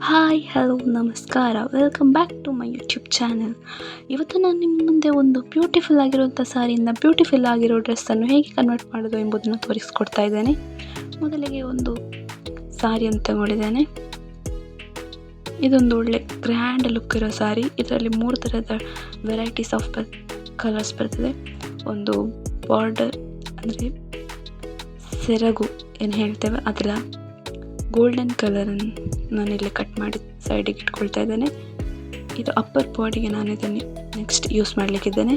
Hi hello ನಮಸ್ಕಾರ, welcome back to my YouTube channel. ಇವತ್ತು ನಾನು ನಿಮ್ಮ ಮುಂದೆ ಒಂದು ಬ್ಯೂಟಿಫುಲ್ ಆಗಿರುವಂಥ ಸಾರಿಯಿಂದ ಬ್ಯೂಟಿಫುಲ್ ಆಗಿರೋ ಡ್ರೆಸ್ಸನ್ನು ಹೇಗೆ ಕನ್ವರ್ಟ್ ಮಾಡೋದು ಎಂಬುದನ್ನು ತೋರಿಸ್ಕೊಡ್ತಾ ಇದ್ದೇನೆ. ಮೊದಲಿಗೆ ಒಂದು ಸಾರಿಯನ್ನು ತಗೊಂಡಿದ್ದೇನೆ. ಇದೊಂದು ಒಳ್ಳೆ ಗ್ರ್ಯಾಂಡ್ ಲುಕ್ ಇರೋ ಸಾರಿ. ಇದರಲ್ಲಿ 3 ಥರದ ವೆರೈಟೀಸ್ ಆಫ್ ಕಲರ್ಸ್ ಬರ್ತದೆ. ಒಂದು ಬಾರ್ಡರ್ ಅಂದರೆ ಸೆರಗು ಏನು ಹೇಳ್ತೇವೆ ಅದರ ಗೋಲ್ಡನ್ ಕಲರನ್ನು ನಾನಿಲ್ಲಿ ಕಟ್ ಮಾಡಿ ಸೈಡಿಗೆ ಇಟ್ಕೊಳ್ತಾ ಇದ್ದೇನೆ. ಇದು ಅಪ್ಪರ್ ಬಾಡಿಗೆ ನಾನು ಇದನ್ನು ನೆಕ್ಸ್ಟ್ ಯೂಸ್ ಮಾಡಲಿಕ್ಕಿದ್ದೇನೆ.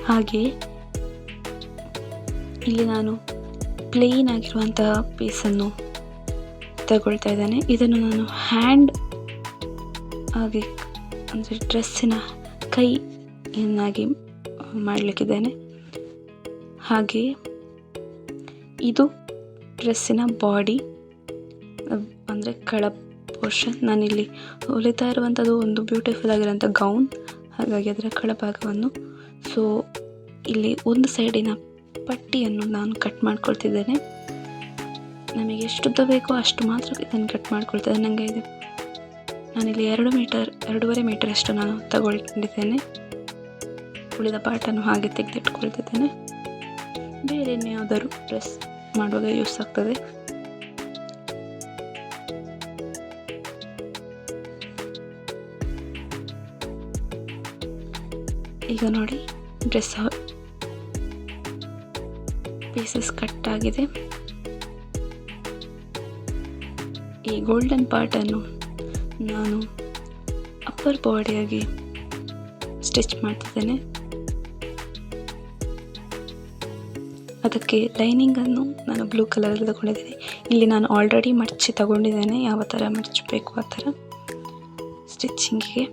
ಹಾಗೆ ಇಲ್ಲಿ ನಾನು ಪ್ಲೇನ್ ಆಗಿರುವಂತಹ ಪೀಸನ್ನು ತಗೊಳ್ತಾ ಇದ್ದೇನೆ. ಇದನ್ನು ನಾನು ಹ್ಯಾಂಡ್ ಹಾಗೆ ಅಂದರೆ ಡ್ರೆಸ್ಸಿನ ಕೈಯನ್ನಾಗಿ ಮಾಡಲಿಕ್ಕಿದ್ದೇನೆ. ಹಾಗೆ ಇದು ಡ್ರೆಸ್ಸಿನ ಬಾಡಿ ಅಂದರೆ ಕೆಳ ಪೋರ್ಷನ್. ನಾನಿಲ್ಲಿ ಹೊಲಿತಾ ಇರುವಂಥದ್ದು ಒಂದು ಬ್ಯೂಟಿಫುಲ್ ಆಗಿರೋಂಥ ಗೌನ್, ಹಾಗಾಗಿ ಅದರ ಕೆಳಭಾಗವನ್ನು ಇಲ್ಲಿ ಒಂದು ಸೈಡಿನ ಪಟ್ಟಿಯನ್ನು ನಾನು ಕಟ್ ಮಾಡ್ಕೊಳ್ತಿದ್ದೇನೆ. ನಮಗೆ ಎಷ್ಟು ಉದ್ದ ಬೇಕೋ ಅಷ್ಟು ಮಾತ್ರ ಇದನ್ನು ಕಟ್ ಮಾಡ್ಕೊಳ್ತಿದ್ದೇನೆ. ನನಗೆ ಇದು ನಾನಿಲ್ಲಿ 2.5 ಮೀಟರ್ ಅಷ್ಟು ನಾನು ತಗೊಳ್ಕೊಂಡಿದ್ದೇನೆ. ಉಳಿದ ಪಾರ್ಟನ್ನು ಹಾಗೆ ತೆಗೆದಿಟ್ಕೊಳ್ತಿದ್ದೇನೆ. ಬೇರೆ ಯಾವುದಾದ್ರು ಡ್ರೆಸ್ ಮಾಡುವಾಗ ಯೂಸ್ ಆಗ್ತದೆ. ಈಗ ನೋಡಿ, ಡ್ರೆಸ್ ಪೀಸಸ್ ಕಟ್ ಆಗಿದೆ. ಈ ಗೋಲ್ಡನ್ ಪಾರ್ಟನ್ನು ನಾನು ಅಪ್ಪರ್ ಬಾಡಿಯಾಗಿ ಸ್ಟಿಚ್ ಮಾಡ್ತಿದ್ದೇನೆ. ಅದಕ್ಕೆ ಲೈನಿಂಗನ್ನು ನಾನು ಬ್ಲೂ ಕಲರಲ್ಲಿ ತಗೊಂಡಿದ್ದೇನೆ. ಇಲ್ಲಿ ನಾನು ಆಲ್ರೆಡಿ ಮಡಚಿ ತಗೊಂಡಿದ್ದೇನೆ, ಯಾವ ಥರ ಮಡಚಬೇಕು ಆ ಥರ ಸ್ಟಿಚಿಂಗಿಗೆ.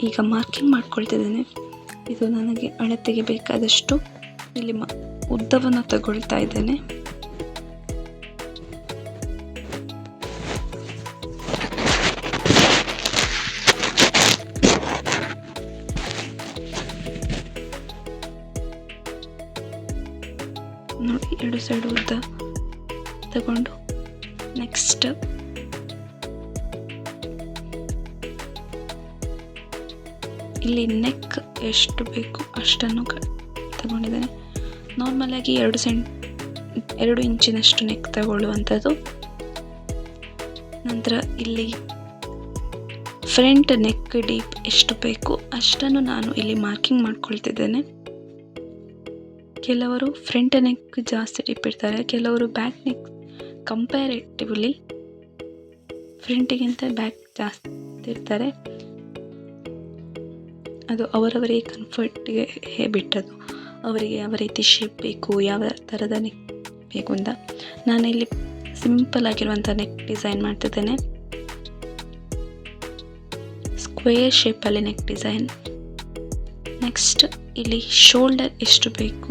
ಈಗ ಮಾರ್ಕಿಂಗ್ ಮಾಡ್ಕೊಳ್ತಿದ್ದೇನೆ. ಇದು ನನಗೆ ಅಳತೆಗೆ ಬೇಕಾದಷ್ಟು ಇಲ್ಲಿ ಉದ್ದವನ್ನು ತಗೊಳ್ತಾ ಇದ್ದೇನೆ. ನೋಡಿ, 2 ಸೈಡ್ ಉದ್ದ ತಗೊಂಡು ನೆಕ್ಸ್ಟ್ ಇಲ್ಲಿ ನೆಕ್ ಎಷ್ಟು ಬೇಕು ಅಷ್ಟನ್ನು ತಗೊಂಡಿದ್ದೇನೆ. ನಾರ್ಮಲಾಗಿ 2 ಇಂಚಿನಷ್ಟು ನೆಕ್ ತಗೊಳ್ಳುವಂಥದ್ದು. ನಂತರ ಇಲ್ಲಿ ಫ್ರಂಟ್ ನೆಕ್ ಡೀಪ್ ಎಷ್ಟು ಬೇಕು ಅಷ್ಟನ್ನು ನಾನು ಇಲ್ಲಿ ಮಾರ್ಕಿಂಗ್ ಮಾಡ್ಕೊಳ್ತಿದ್ದೇನೆ. ಕೆಲವರು ಫ್ರಂಟ್ ನೆಕ್ ಜಾಸ್ತಿ ಡೀಪ್ ಇಡ್ತಾರೆ, ಕೆಲವರು ಬ್ಯಾಕ್ ನೆಕ್ ಕಂಪ್ಯಾರೇಟಿವ್ಲಿ ಫ್ರಂಟಿಗಿಂತ ಬ್ಯಾಕ್ ಜಾಸ್ತಿ ಇರ್ತಾರೆ. ಅದು ಅವರವರಿಗೆ ಕಂಫರ್ಟ್ಗೆ ಬಿಟ್ಟದ್ದು, ಅವರಿಗೆ ಯಾವ ರೀತಿ ಶೇಪ್ ಬೇಕು, ಯಾವ ಥರದ ನೆಕ್ ಬೇಕು ಅಂತ. ನಾನಿಲ್ಲಿ ಸಿಂಪಲ್ ಆಗಿರುವಂಥ ನೆಕ್ ಡಿಸೈನ್ ಮಾಡ್ತಿದ್ದೇನೆ. ಸ್ಕ್ವೇರ್ ಶೇಪಲ್ಲಿ ನೆಕ್ ಡಿಸೈನ್. ನೆಕ್ಸ್ಟ್ ಇಲ್ಲಿ ಶೋಲ್ಡರ್ ಎಷ್ಟು ಬೇಕು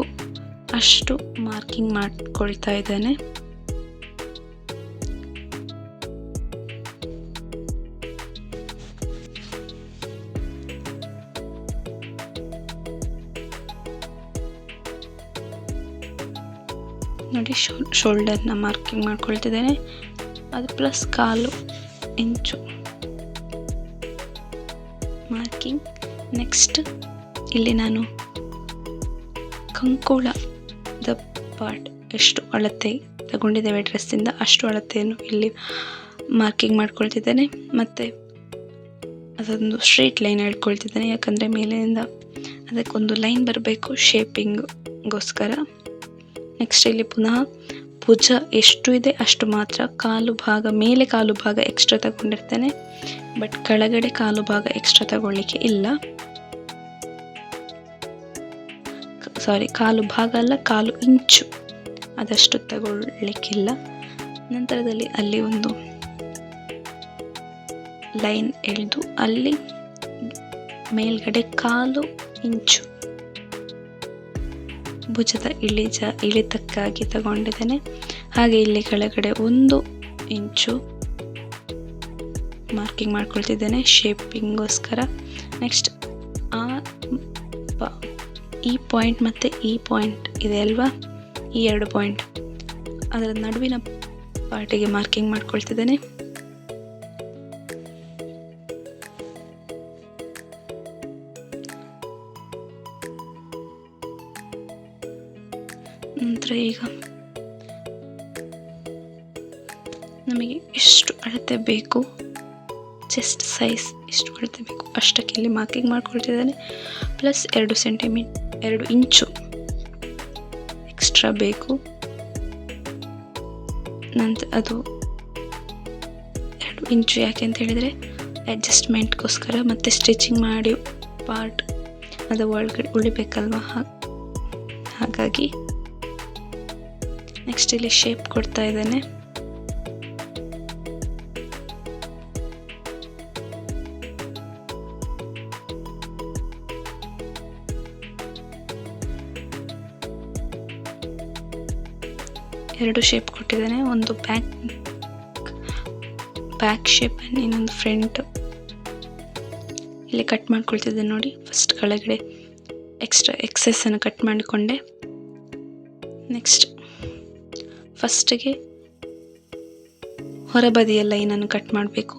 ಅಷ್ಟು ಮಾರ್ಕಿಂಗ್ ಮಾಡ್ಕೊಳ್ತಾ ಇದ್ದೇನೆ. ನೋಡಿ, ಶೋಲ್ಡರ್ನ ಮಾರ್ಕಿಂಗ್ ಮಾಡ್ಕೊಳ್ತಿದ್ದೇನೆ. ಅದು ಪ್ಲಸ್ 1/4 ಇಂಚು ಮಾರ್ಕಿಂಗ್. ನೆಕ್ಸ್ಟ್ ಇಲ್ಲಿ ನಾನು ಕಂಕುಳದ ಪಾರ್ಟ್ ಎಷ್ಟು ಅಳತೆ ತಗೊಂಡಿದ್ದೇವೆ ಡ್ರೆಸ್ಸಿಂದ ಅಷ್ಟು ಅಳತೆಯನ್ನು ಇಲ್ಲಿ ಮಾರ್ಕಿಂಗ್ ಮಾಡ್ಕೊಳ್ತಿದ್ದೇನೆ. ಮತ್ತು ಅದೊಂದು ಸ್ಟ್ರೇಟ್ ಲೈನ್ ಹೇಳ್ಕೊಳ್ತಿದ್ದೇನೆ, ಯಾಕಂದರೆ ಮೇಲಿನಿಂದ ಅದಕ್ಕೊಂದು ಲೈನ್ ಬರಬೇಕು ಶೇಪಿಂಗ್ಗೋಸ್ಕರ. ನೆಕ್ಸ್ಟ್ ಇಲ್ಲಿ ಪುನಃ ಭುಜ ಎಷ್ಟು ಇದೆ ಅಷ್ಟು ಮಾತ್ರ, ಮೇಲೆ ಕಾಲು ಭಾಗ ಎಕ್ಸ್ಟ್ರಾ ತಗೊಂಡಿರ್ತೇನೆ, ಬಟ್ ಕೆಳಗಡೆ ಕಾಲು ಭಾಗ ಎಕ್ಸ್ಟ್ರಾ ತಗೊಳ್ಳಿಕ್ಕೆ ಇಲ್ಲ. ಕಾಲು ಭಾಗ ಅಲ್ಲ, 1/4 ಇಂಚು ಅದಷ್ಟು ತಗೊಳ್ಳಿಕ್ಕಿಲ್ಲ. ನಂತರದಲ್ಲಿ ಅಲ್ಲಿ ಒಂದು ಲೈನ್ ಎಳೆದು ಅಲ್ಲಿ ಮೇಲ್ಗಡೆ 1/4 ಇಂಚು ಭುಜದ ಇಳಿತಕ್ಕಾಗಿ ತಗೊಂಡಿದ್ದೇನೆ. ಹಾಗೆ ಇಲ್ಲಿ ಕೆಳಗಡೆ 1 ಇಂಚು ಮಾರ್ಕಿಂಗ್ ಮಾಡ್ಕೊಳ್ತಿದ್ದೇನೆ ಶೇಪಿಂಗೋಸ್ಕರ. ನೆಕ್ಸ್ಟ್ ಆ ಈ ಪಾಯಿಂಟ್ ಮತ್ತು ಈ ಪಾಯಿಂಟ್ ಇದೆ ಅಲ್ವಾ, ಈ 2 ಪಾಯಿಂಟ್ ಅದರ ನಡುವಿನ ಪಾರ್ಟಿಗೆ ಮಾರ್ಕಿಂಗ್ ಮಾಡ್ಕೊಳ್ತಿದ್ದೇನೆ. ನಂತರ ಈಗ ನಮಗೆ ಎಷ್ಟು ಅಳತೆ ಬೇಕು, ಚೆಸ್ಟ್ ಸೈಜ್ ಎಷ್ಟು ಅಳತೆ ಬೇಕು ಅಷ್ಟಕ್ಕೆ ಇಲ್ಲಿ ಮಾರ್ಕಿಂಗ್ ಮಾಡ್ಕೊಳ್ತಿದ್ದಾನೆ. ಪ್ಲಸ್ 2 ಇಂಚು ಎಕ್ಸ್ಟ್ರಾ ಬೇಕು. ನಂತರ ಅದು 2 ಇಂಚು ಯಾಕೆ ಅಂತ ಹೇಳಿದರೆ ಅಡ್ಜಸ್ಟ್ಮೆಂಟ್ಗೋಸ್ಕರ, ಮತ್ತು ಸ್ಟಿಚಿಂಗ್ ಮಾಡಿ ಪಾರ್ಟ್ ಅದು ಒಳಗಡೆ ಉಳಿಬೇಕಲ್ವ, ಹಾಗಾಗಿ. ನೆಕ್ಸ್ಟ್ ಇಲ್ಲಿ ಶೇಪ್ ಕೊಡ್ತಾ ಇದ್ದೇನೆ. ಎರಡು ಶೇಪ್ ಕೊಟ್ಟಿದ್ದೇನೆ, ಒಂದು ಬ್ಯಾಕ್ ಶೇಪ್, ಇನ್ನೊಂದು ಫ್ರಂಟ್. ಇಲ್ಲಿ ಕಟ್ ಮಾಡ್ಕೊಳ್ತಿದ್ದೇನೆ ನೋಡಿ. ಫಸ್ಟ್ ಕೆಳಗಡೆ ಎಕ್ಸ್ಟ್ರಾ ಎಕ್ಸೆಸ್ ಅನ್ನು ಕಟ್ ಮಾಡಿಕೊಂಡೆ. ನೆಕ್ಸ್ಟ್ ಫಸ್ಟಿಗೆ ಹೊರಬದಿಯ ಲೈನನ್ನು ಕಟ್ ಮಾಡಬೇಕು.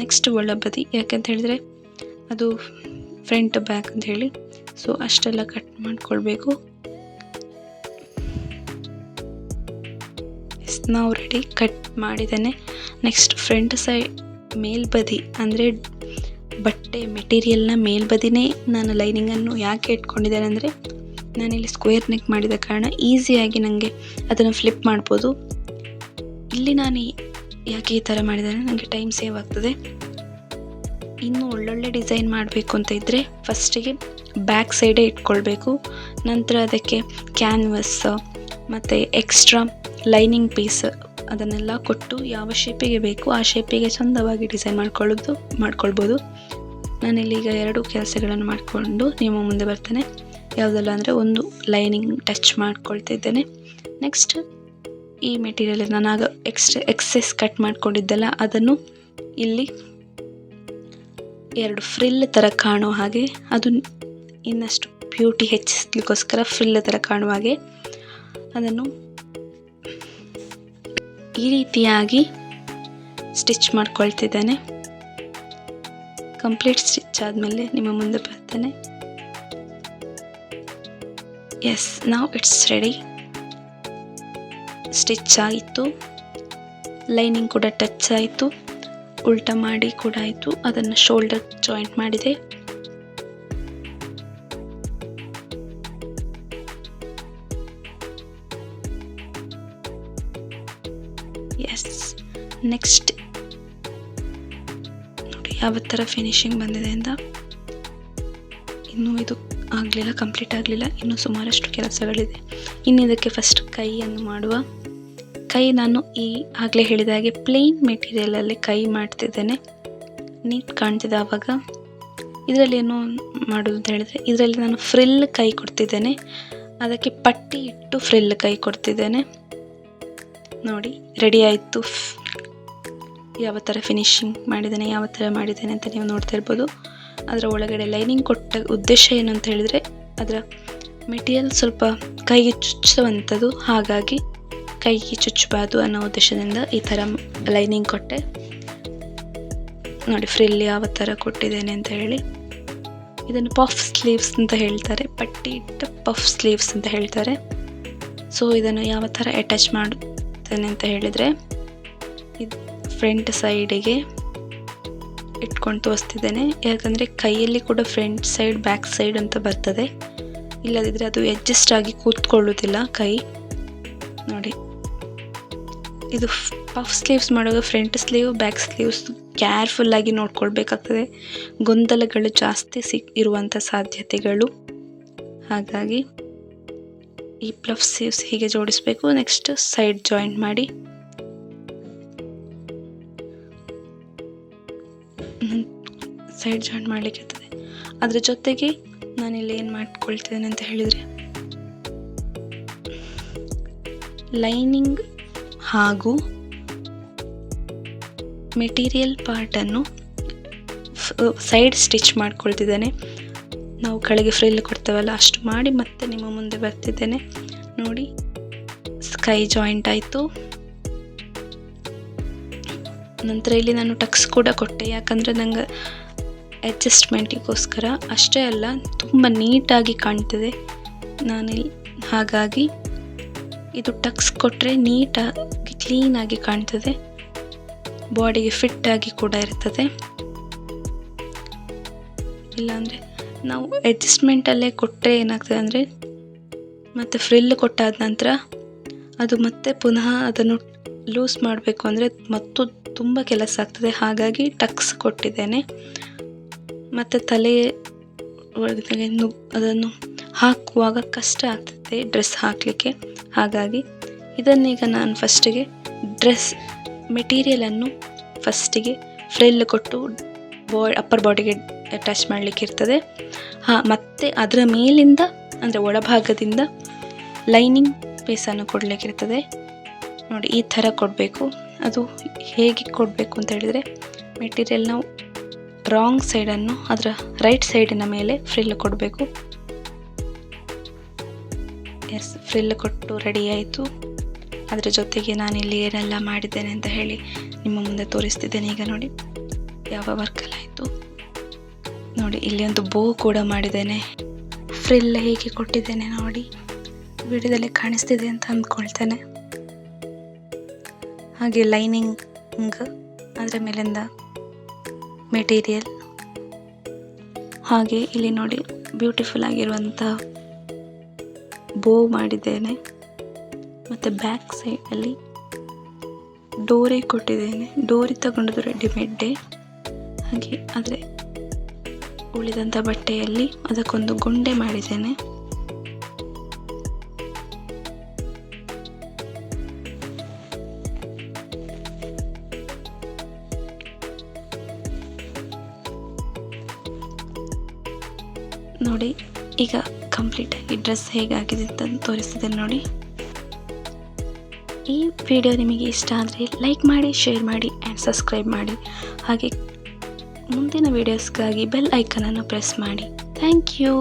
ನೆಕ್ಸ್ಟ್ ಒಳಬದಿ, ಯಾಕಂತ ಹೇಳಿದರೆ ಅದು ಫ್ರಂಟ್ ಬ್ಯಾಕ್ ಅಂತ ಹೇಳಿ, ಸೊ ಅಷ್ಟೆಲ್ಲ ಕಟ್ ಮಾಡ್ಕೊಳ್ಬೇಕು. ನಾವು ರೆಡಿ, ಕಟ್ ಮಾಡಿದ್ದೇನೆ. ನೆಕ್ಸ್ಟ್ ಫ್ರಂಟ್ ಸೈಡ್ ಮೇಲ್ಬದಿ ಅಂದರೆ ಬಟ್ಟೆ ಮೆಟೀರಿಯಲ್ನ ಮೇಲ್ಬದಿನೇ ನಾನು ಲೈನಿಂಗನ್ನು ಯಾಕೆ ಇಟ್ಕೊಂಡಿದ್ದೇನೆ ಅಂದರೆ, ನಾನಿಲ್ಲಿ ಸ್ಕ್ವೇರ್ ನೆಕ್ ಮಾಡಿದ ಕಾರಣ ಈಸಿಯಾಗಿ ನನಗೆ ಅದನ್ನು ಫ್ಲಿಪ್ ಮಾಡ್ಬೋದು. ಇಲ್ಲಿ ನಾನು ಯಾಕೆ ಈ ಥರ ಮಾಡಿದ್ದೇನೆ, ನನಗೆ ಟೈಮ್ ಸೇವ್ ಆಗ್ತದೆ. ಇನ್ನೂ ಒಳ್ಳೊಳ್ಳೆ ಡಿಸೈನ್ ಮಾಡಬೇಕು ಅಂತ ಇದ್ದರೆ ಫಸ್ಟಿಗೆ ಬ್ಯಾಕ್ ಸೈಡೇ ಇಟ್ಕೊಳ್ಬೇಕು. ನಂತರ ಅದಕ್ಕೆ ಕ್ಯಾನ್ವಸ್ ಮತ್ತು ಎಕ್ಸ್ಟ್ರಾ ಲೈನಿಂಗ್ ಪೀಸ್ ಅದನ್ನೆಲ್ಲ ಕೊಟ್ಟು ಯಾವ ಶೇಪಿಗೆ ಬೇಕು ಆ ಶೇಪಿಗೆ ಚಂದವಾಗಿ ಡಿಸೈನ್ ಮಾಡ್ಕೊಳ್ಬೋದು. ನಾನಿಲ್ಲಿ ಈಗ 2 ಕೆಲಸಗಳನ್ನು ಮಾಡಿಕೊಂಡು ನಿಮ್ಮ ಮುಂದೆ ಬರ್ತೇನೆ. ಯಾವುದಲ್ಲ ಅಂದರೆ, ಒಂದು ಲೈನಿಂಗ್ ಟಚ್ ಮಾಡ್ಕೊಳ್ತಿದ್ದೇನೆ. ನೆಕ್ಸ್ಟ್ ಈ ಮೆಟೀರಿಯಲ್ ನಾನಾಗ ಎಕ್ಸೆಸ್ ಕಟ್ ಮಾಡ್ಕೊಂಡಿದ್ದೆಲ್ಲ ಅದನ್ನು ಇಲ್ಲಿ 2 ಫ್ರಿಲ್ ಥರ ಕಾಣೋ ಹಾಗೆ, ಅದು ಇನ್ನಷ್ಟು ಬ್ಯೂಟಿ ಹೆಚ್ಚಿಸಲಿಕ್ಕೋಸ್ಕರ ಫ್ರಿಲ್ ಥರ ಕಾಣುವ ಹಾಗೆ ಅದನ್ನು ಈ ರೀತಿಯಾಗಿ ಸ್ಟಿಚ್ ಮಾಡ್ಕೊಳ್ತಿದ್ದೇನೆ. ಕಂಪ್ಲೀಟ್ ಸ್ಟಿಚ್ ಆದಮೇಲೆ ನಿಮ್ಮ ಮುಂದೆ ಬರ್ತೇನೆ. Yes, now it's ready. Stitch ಆಯಿತು, ಲೈನಿಂಗ್ ಕೂಡ ಟಚ್ ಆಯಿತು, ಉಲ್ಟಾ ಮಾಡಿ ಕೂಡ ಆಯಿತು. ಅದನ್ನು ಶೋಲ್ಡರ್ ಜಾಯಿಂಟ್ ಮಾಡಿದೆ. ಎಸ್, ನೆಕ್ಸ್ಟ್ ನೋಡಿ ಯಾವ ಥರ ಫಿನಿಶಿಂಗ್ ಬಂದಿದೆ ಅಂತ. ಇನ್ನೂ ಇದು ಆಗಲಿಲ್ಲ, ಕಂಪ್ಲೀಟ್ ಆಗಲಿಲ್ಲ, ಇನ್ನೂ ಸುಮಾರಷ್ಟು ಕೆಲಸಗಳಿದೆ. ಇನ್ನು ಇದಕ್ಕೆ ಫಸ್ಟ್ ಕೈಯನ್ನು ಮಾಡುವ. ಕೈ ನಾನು ಆಗಲೇ ಹೇಳಿದ ಹಾಗೆ ಪ್ಲೇನ್ ಮೆಟೀರಿಯಲಲ್ಲಿ ಕೈ ಮಾಡ್ತಿದ್ದೇನೆ. ನೀಟ್ ಕಾಣ್ತಿದೆ ಆವಾಗ. ಇದರಲ್ಲಿ ಏನು ಮಾಡೋದು ಅಂತ ಹೇಳಿದರೆ, ಇದರಲ್ಲಿ ನಾನು ಫ್ರಿಲ್ ಕೈ ಕೊಡ್ತಿದ್ದೇನೆ, ಅದಕ್ಕೆ ಪಟ್ಟಿ ಇಟ್ಟು ಫ್ರಿಲ್ ಕೈ ಕೊಡ್ತಿದ್ದೇನೆ. ನೋಡಿ ರೆಡಿ ಆಯಿತು. ಯಾವ ಥರ ಫಿನಿಶಿಂಗ್ ಮಾಡಿದ್ದೇನೆ, ಯಾವ ಥರ ಮಾಡಿದ್ದೇನೆ ಅಂತ ನೀವು ನೋಡ್ತಾ ಇರ್ಬೋದು. ಅದರ ಒಳಗಡೆ ಲೈನಿಂಗ್ ಕೊಟ್ಟ ಉದ್ದೇಶ ಏನು ಅಂತ ಹೇಳಿದರೆ, ಅದರ ಮೆಟೀರಿಯಲ್ ಸ್ವಲ್ಪ ಕೈಗೆ ಚುಚ್ಚುವಂಥದ್ದು, ಹಾಗಾಗಿ ಕೈಗೆ ಚುಚ್ಚಬಾರ್ದು ಅನ್ನೋ ಉದ್ದೇಶದಿಂದ ಈ ಥರ ಲೈನಿಂಗ್ ಕೊಟ್ಟೆ. ನೋಡಿ ಫ್ರಿಲ್ ಯಾವ ಥರ ಕೊಟ್ಟಿದ್ದೇನೆ ಅಂತ ಹೇಳಿ. ಇದನ್ನು ಪಫ್ ಸ್ಲೀವ್ಸ್ ಅಂತ ಹೇಳ್ತಾರೆ, ಪಟ್ಟಿ ಇಟ್ಟು ಪಫ್ ಸ್ಲೀವ್ಸ್ ಅಂತ ಹೇಳ್ತಾರೆ. ಸೊ ಇದನ್ನು ಯಾವ ಥರ ಅಟ್ಯಾಚ್ ಮಾಡುತ್ತೇನೆ ಅಂತ ಹೇಳಿದರೆ, ಇದು ಫ್ರಂಟ್ ಸೈಡಿಗೆ ಇಟ್ಕೊಂಡು ತೋರಿಸ್ತಿದ್ದೇನೆ. ಯಾಕಂದರೆ ಕೈಯಲ್ಲಿ ಕೂಡ ಫ್ರಂಟ್ ಸೈಡ್ ಬ್ಯಾಕ್ ಸೈಡ್ ಅಂತ ಬರ್ತದೆ, ಇಲ್ಲದಿದ್ದರೆ ಅದು ಅಡ್ಜಸ್ಟ್ ಆಗಿ ಕೂತ್ಕೊಳ್ಳೋದಿಲ್ಲ ಕೈ. ನೋಡಿ ಇದು ಪಫ್ ಸ್ಲೀವ್ಸ್ ಮಾಡುವಾಗ ಫ್ರಂಟ್ ಸ್ಲೀವ್ ಬ್ಯಾಕ್ ಸ್ಲೀವ್ಸ್ ಕೇರ್ಫುಲ್ಲಾಗಿ ನೋಡ್ಕೊಳ್ಬೇಕಾಗ್ತದೆ, ಗೊಂದಲಗಳು ಜಾಸ್ತಿ ಇರುವಂಥ ಸಾಧ್ಯತೆಗಳು. ಹಾಗಾಗಿ ಈ ಪಫ್ ಸ್ಲೀವ್ಸ್ ಹೀಗೆ ಜೋಡಿಸಬೇಕು. ನೆಕ್ಸ್ಟ್ ಸೈಡ್ ಜಾಯಿಂಟ್ ಮಾಡಿ ಮಾಡಲಿಕ್ಕೆ ಇರ್ತದೆ. ಅದರ ಜೊತೆಗೆ ನಾನಿಲ್ಲಿ ಏನು ಮಾಡ್ಕೊಳ್ತೇನೆ ಅಂತ ಹೇಳಿದರೆ, ಲೈನಿಂಗ್ ಹಾಗೂ ಮೆಟೀರಿಯಲ್ ಪಾರ್ಟನ್ನು ಸೈಡ್ ಸ್ಟಿಚ್ ಮಾಡ್ಕೊಳ್ತಿದ್ದೇನೆ. ನಾವು ಕೆಳಗೆ ಫ್ರಿಲ್ ಕೊಡ್ತೇವಲ್ಲ ಅಷ್ಟು ಮಾಡಿ ಮತ್ತೆ ನಿಮ್ಮ ಮುಂದೆ ಬರ್ತಿದ್ದೇನೆ. ನೋಡಿ, ಸ್ಕೈ ಜಾಯಿಂಟ್ ಆಯಿತು. ನಂತರ ಇಲ್ಲಿ ನಾನು ಟಕ್ಸ್ ಕೂಡ ಕೊಟ್ಟೆ, ಯಾಕಂದರೆ ನಂಗೆ ಅಡ್ಜಸ್ಟ್ಮೆಂಟಿಗೋಸ್ಕರ. ಅಷ್ಟೇ ಅಲ್ಲ, ತುಂಬ ನೀಟಾಗಿ ಕಾಣ್ತದೆ ನಾನಿಲ್ಲಿ. ಹಾಗಾಗಿ ಇದು ಟಕ್ಸ್ ಕೊಟ್ಟರೆ ನೀಟಾಗಿ ಕ್ಲೀನಾಗಿ ಕಾಣ್ತದೆ, ಬಾಡಿಗೆ ಫಿಟ್ಟಾಗಿ ಕೂಡ ಇರ್ತದೆ. ಇಲ್ಲಾಂದರೆ ನಾವು ಅಡ್ಜಸ್ಟ್ಮೆಂಟಲ್ಲೇ ಕೊಟ್ಟರೆ ಏನಾಗ್ತದೆ ಅಂದರೆ, ಮತ್ತು ಫ್ರಿಲ್ ಕೊಟ್ಟಾದ ನಂತರ ಅದು ಮತ್ತೆ ಪುನಃ ಅದನ್ನು ಲೂಸ್ ಮಾಡಬೇಕು ಅಂದರೆ ಮತ್ತು ತುಂಬ ಕೆಲಸ ಆಗ್ತದೆ. ಹಾಗಾಗಿ ಟಕ್ಸ್ ಕೊಟ್ಟಿದ್ದೇನೆ. ಮತ್ತು ತಲೆ ಅದನ್ನು ಹಾಕುವಾಗ ಕಷ್ಟ ಆಗ್ತದೆ ಡ್ರೆಸ್ ಹಾಕಲಿಕ್ಕೆ. ಹಾಗಾಗಿ ಇದನ್ನೀಗ ನಾನು ಫಸ್ಟಿಗೆ ಮೆಟೀರಿಯಲನ್ನು ಫಸ್ಟಿಗೆ ಫ್ರಿಲ್ ಕೊಟ್ಟು ಅಪ್ಪರ್ ಬಾಡಿಗೆ ಅಟ್ಯಾಚ್ ಮಾಡಲಿಕ್ಕೆ ಇರ್ತದೆ. ಮತ್ತು ಅದರ ಮೇಲಿಂದ ಅಂದರೆ ಒಳಭಾಗದಿಂದ ಲೈನಿಂಗ್ ಪೀಸನ್ನು ಕೊಡಲಿಕ್ಕಿರ್ತದೆ. ನೋಡಿ, ಈ ಥರ ಕೊಡಬೇಕು. ಅದು ಹೇಗೆ ಕೊಡಬೇಕು ಅಂತ ಹೇಳಿದರೆ, ಮೆಟೀರಿಯಲ್ ನಾವು ರಾಂಗ್ ಸೈಡನ್ನು ಅದರ ರೈಟ್ ಸೈಡಿನ ಮೇಲೆ ಫ್ರಿಲ್ ಕೊಡಬೇಕು. ಫ್ರಿಲ್ ಕೊಟ್ಟು ರೆಡಿ ಆಯಿತು. ಅದರ ಜೊತೆಗೆ ನಾನಿಲ್ಲಿ ಏನೆಲ್ಲ ಮಾಡಿದ್ದೇನೆ ಅಂತ ಹೇಳಿ ನಿಮ್ಮ ಮುಂದೆ ತೋರಿಸ್ತಿದ್ದೇನೆ. ಈಗ ನೋಡಿ ಯಾವ ವರ್ಕೆಲ್ಲ ಆಯಿತು. ನೋಡಿ, ಇಲ್ಲಿ ಒಂದು ಬೋ ಕೂಡ ಮಾಡಿದ್ದೇನೆ. ಫ್ರಿಲ್ ಹೇಗೆ ಕೊಟ್ಟಿದ್ದೇನೆ ನೋಡಿ, ವಿಡಿಯೋದಲ್ಲಿ ಕಾಣಿಸ್ತಿದೆ ಅಂತ ಅಂದ್ಕೊಳ್ತೇನೆ. ಹಾಗೆ ಲೈನಿಂಗ್ ಅದರ ಮೇಲಿಂದ ಮೆಟೀರಿಯಲ್. ಹಾಗೆ ಇಲ್ಲಿ ನೋಡಿ ಬ್ಯೂಟಿಫುಲ್ ಆಗಿರುವಂಥ ಬೋ ಮಾಡಿದ್ದೇನೆ. ಮತ್ತು ಬ್ಯಾಕ್ ಸೈಡಲ್ಲಿ ಡೋರಿ ಕೊಟ್ಟಿದ್ದೇನೆ. ಡೋರಿ ತಗೊಂಡದ್ದು ರೆಡಿಮೇಡ್ಡೇ. ಹಾಗೆ ಆದರೆ ಉಳಿದಂಥ ಬಟ್ಟೆಯಲ್ಲಿ ಅದಕ್ಕೊಂದು ಗೊಂಡೆ ಮಾಡಿದ್ದೇನೆ. ನೋಡಿ, ಈಗ ಕಂಪ್ಲೀಟಾಗಿ ಡ್ರೆಸ್ ಹೇಗಾಗಿದೆ ಅಂತ ತೋರಿಸ್ತಿದ್ದೇನೆ ನೋಡಿ. ಈ ವಿಡಿಯೋ ನಿಮಗೆ ಇಷ್ಟ ಆದರೆ ಲೈಕ್ ಮಾಡಿ, ಶೇರ್ ಮಾಡಿ ಆ್ಯಂಡ್ ಸಬ್ಸ್ಕ್ರೈಬ್ ಮಾಡಿ. ಹಾಗೆ ಮುಂದಿನ ವೀಡಿಯೋಸ್ಗಾಗಿ ಬೆಲ್ ಐಕನನ್ನು ಪ್ರೆಸ್ ಮಾಡಿ. Thank you.